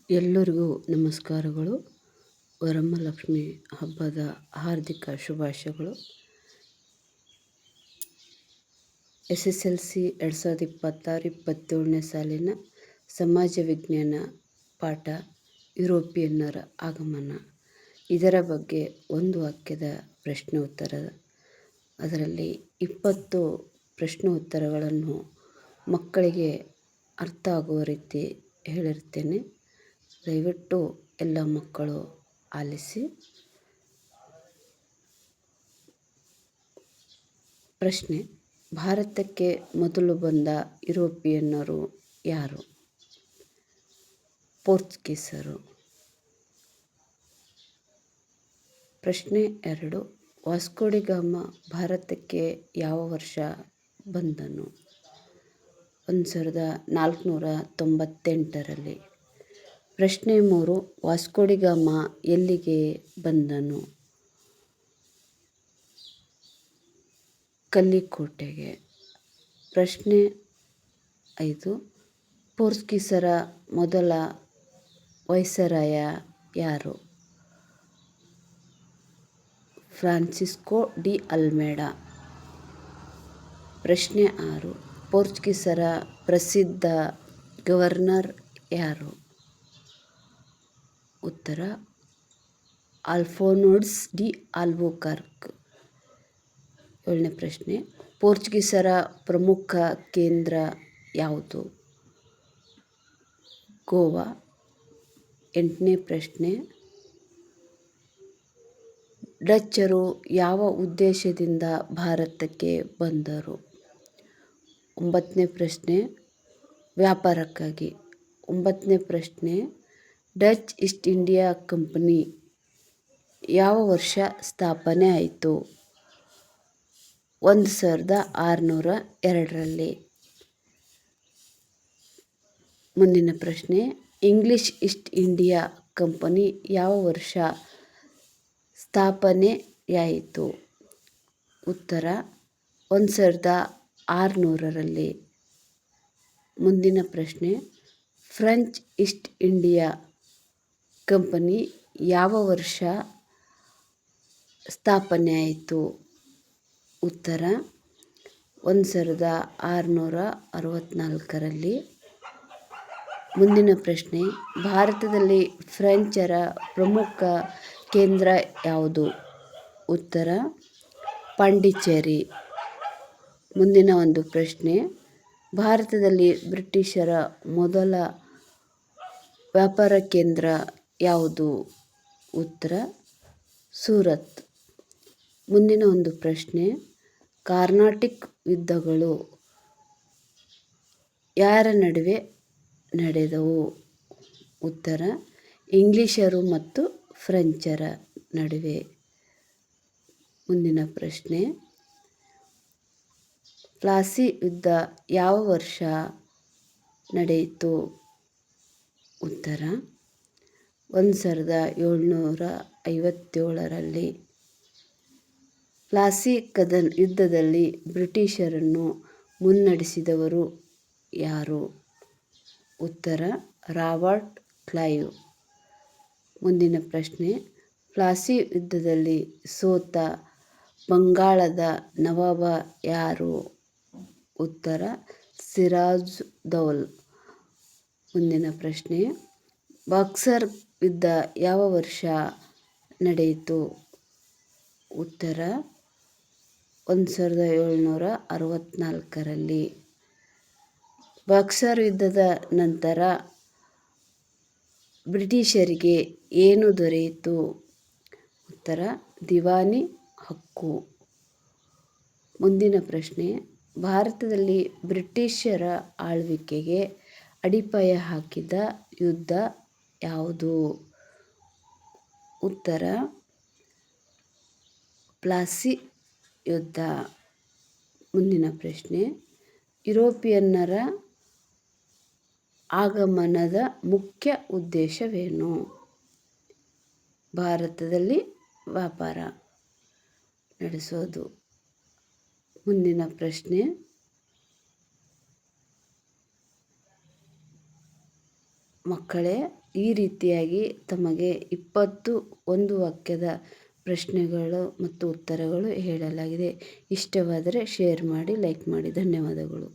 ಎಲ್ಲರಿಗೂ ನಮಸ್ಕಾರಗಳು. ವರಮಹಾಲಕ್ಷ್ಮಿ ಹಬ್ಬದ ಹಾರ್ದಿಕ ಶುಭಾಶಯಗಳು. SSLC 2026-27ನೇ ಸಾಲಿನ ಸಮಾಜ ವಿಜ್ಞಾನ ಪಾಠ ಯುರೋಪಿಯನ್ನರ ಆಗಮನ. ಇದರ ಬಗ್ಗೆ ಒಂದು ವಾಕ್ಯದ ಪ್ರಶ್ನೆ ಉತ್ತರ, ಅದರಲ್ಲಿ 20 ಪ್ರಶ್ನೆ ಉತ್ತರಗಳನ್ನು ಮಕ್ಕಳಿಗೆ ಅರ್ಥ ಆಗುವ ರೀತಿ ಹೇಳಿರ್ತೇನೆ. ದಯವಿಟ್ಟು ಎಲ್ಲ ಮಕ್ಕಳು ಆಲಿಸಿ. ಪ್ರಶ್ನೆ: ಭಾರತಕ್ಕೆ ಮೊದಲು ಬಂದ ಯುರೋಪಿಯನ್ನರು ಯಾರು? ಪೋರ್ಚುಗೀಸರು. ಪ್ರಶ್ನೆ 2: ವಾಸ್ಕೋ ಡಿ ಗಾಮ ಭಾರತಕ್ಕೆ ಯಾವ ವರ್ಷ ಬಂದನು? 1498ರಲ್ಲಿ. ಪ್ರಶ್ನೆ 3: ವಾಸ್ಕೋ ಡಿ ಗಾಮ ಎಲ್ಲಿಗೆ ಬಂದನು? ಕಲ್ಲಿಕೋಟೆಗೆ. ಪ್ರಶ್ನೆ 5: ಪೋರ್ಚುಗೀಸರ ಮೊದಲ ವೈಸರಾಯ ಯಾರು? Francisco D Almeida. ಪ್ರಶ್ನೆ 6: ಪೋರ್ಚುಗೀಸರ ಪ್ರಸಿದ್ಧ ಗವರ್ನರ್ ಯಾರು? ಉತ್ತರ: ಆಲ್ಫೋನ್ಸೋ ಡಿ ಆಲ್ಬುಕರ್ಕ್. 7ನೇ ಪ್ರಶ್ನೆ: ಪೋರ್ಚುಗೀಸರ ಪ್ರಮುಖ ಕೇಂದ್ರ ಯಾವುದು? ಗೋವಾ. 8ನೇ ಪ್ರಶ್ನೆ: ಡಚ್ಚರು ಯಾವ ಉದ್ದೇಶದಿಂದ ಭಾರತಕ್ಕೆ ಬಂದರು? 9ನೇ ಪ್ರಶ್ನೆ: ವ್ಯಾಪಾರಕ್ಕಾಗಿ. 9ನೇ ಪ್ರಶ್ನೆ: ಡಚ್ ಈಸ್ಟ್ ಇಂಡಿಯಾ ಕಂಪನಿ ಯಾವ ವರ್ಷ ಸ್ಥಾಪನೆ ಆಯಿತು? 1602ರಲ್ಲಿ. ಮುಂದಿನ ಪ್ರಶ್ನೆ: ಇಂಗ್ಲಿಷ್ ಈಸ್ಟ್ ಇಂಡಿಯಾ ಕಂಪನಿ ಯಾವ ವರ್ಷ ಸ್ಥಾಪನೆಯಾಯಿತು? ಉತ್ತರ: 1600ರಲ್ಲಿ. ಮುಂದಿನ ಪ್ರಶ್ನೆ: ಫ್ರೆಂಚ್ ಈಸ್ಟ್ ಇಂಡಿಯಾ ಕಂಪನಿ ಯಾವ ವರ್ಷ ಸ್ಥಾಪನೆಯಾಯಿತು? ಉತ್ತರ: 1664ರಲ್ಲಿ. ಮುಂದಿನ ಪ್ರಶ್ನೆ: ಭಾರತದಲ್ಲಿ ಫ್ರೆಂಚರ ಪ್ರಮುಖ ಕೇಂದ್ರ ಯಾವುದು? ಉತ್ತರ: ಪಾಂಡಿಚೇರಿ. ಮುಂದಿನ ಒಂದು ಪ್ರಶ್ನೆ: ಭಾರತದಲ್ಲಿ ಬ್ರಿಟಿಷರ ಮೊದಲ ವ್ಯಾಪಾರ ಕೇಂದ್ರ ಯಾವುದು? ಉತ್ತರ: ಸೂರತ್. ಮುಂದಿನ ಒಂದು ಪ್ರಶ್ನೆ: ಕಾರ್ನಾಟಿಕ್ ಯುದ್ಧಗಳು ಯಾರ ನಡುವೆ ನಡೆದವು? ಉತ್ತರ: ಇಂಗ್ಲಿಷರು ಮತ್ತು ಫ್ರೆಂಚರ ನಡುವೆ. ಮುಂದಿನ ಪ್ರಶ್ನೆ: ಪ್ಲಾಸಿ ಯುದ್ಧ ಯಾವ ವರ್ಷ ನಡೆಯಿತು? ಉತ್ತರ: 1757ರಲ್ಲಿ. ಪ್ಲಾಸಿ ಯುದ್ಧದಲ್ಲಿ ಬ್ರಿಟಿಷರನ್ನು ಮುನ್ನಡೆಸಿದವರು ಯಾರು? ಉತ್ತರ: ರಾಬರ್ಟ್ ಕ್ಲೈವ್. ಮುಂದಿನ ಪ್ರಶ್ನೆ: ಪ್ಲಾಸಿ ಯುದ್ಧದಲ್ಲಿ ಸೋತ ಬಂಗಾಳದ ನವಾಬ ಯಾರು? ಉತ್ತರ: ಸಿರಾಜ್ ದೌಲ. ಮುಂದಿನ ಪ್ರಶ್ನೆ: ಬಕ್ಸರ್ ಯುದ್ಧ ಯಾವ ವರ್ಷ ನಡೆಯಿತು? ಉತ್ತರ: 1764ರಲ್ಲಿ. ಬಕ್ಸರ್ ಯುದ್ಧದ ನಂತರ ಬ್ರಿಟಿಷರಿಗೆ ಏನು ದೊರೆಯಿತು? ಉತ್ತರ: ದಿವಾನಿ ಹಕ್ಕು. ಮುಂದಿನ ಪ್ರಶ್ನೆ: ಭಾರತದಲ್ಲಿ ಬ್ರಿಟಿಷರ ಆಳ್ವಿಕೆಗೆ ಅಡಿಪಾಯ ಹಾಕಿದ ಯುದ್ಧ ಯಾವುದು? ಉತ್ತರ: ಪ್ಲಾಸಿ ಯುದ್ಧ. ಮುಂದಿನ ಪ್ರಶ್ನೆ: ಯುರೋಪಿಯನ್ನರ ಆಗಮನದ ಮುಖ್ಯ ಉದ್ದೇಶವೇನು? ಭಾರತದಲ್ಲಿ ವ್ಯಾಪಾರ ನಡೆಸೋದು. ಮುಂದಿನ ಪ್ರಶ್ನೆ: ಮಕ್ಕಳೇ, ಈ ರೀತಿಯಾಗಿ ತಮಗೆ 21 ವಾಕ್ಯದ ಪ್ರಶ್ನೆಗಳು ಮತ್ತು ಉತ್ತರಗಳು ಹೇಳಲಾಗಿದೆ. ಇಷ್ಟವಾದರೆ ಶೇರ್ ಮಾಡಿ, ಲೈಕ್ ಮಾಡಿ. ಧನ್ಯವಾದಗಳು.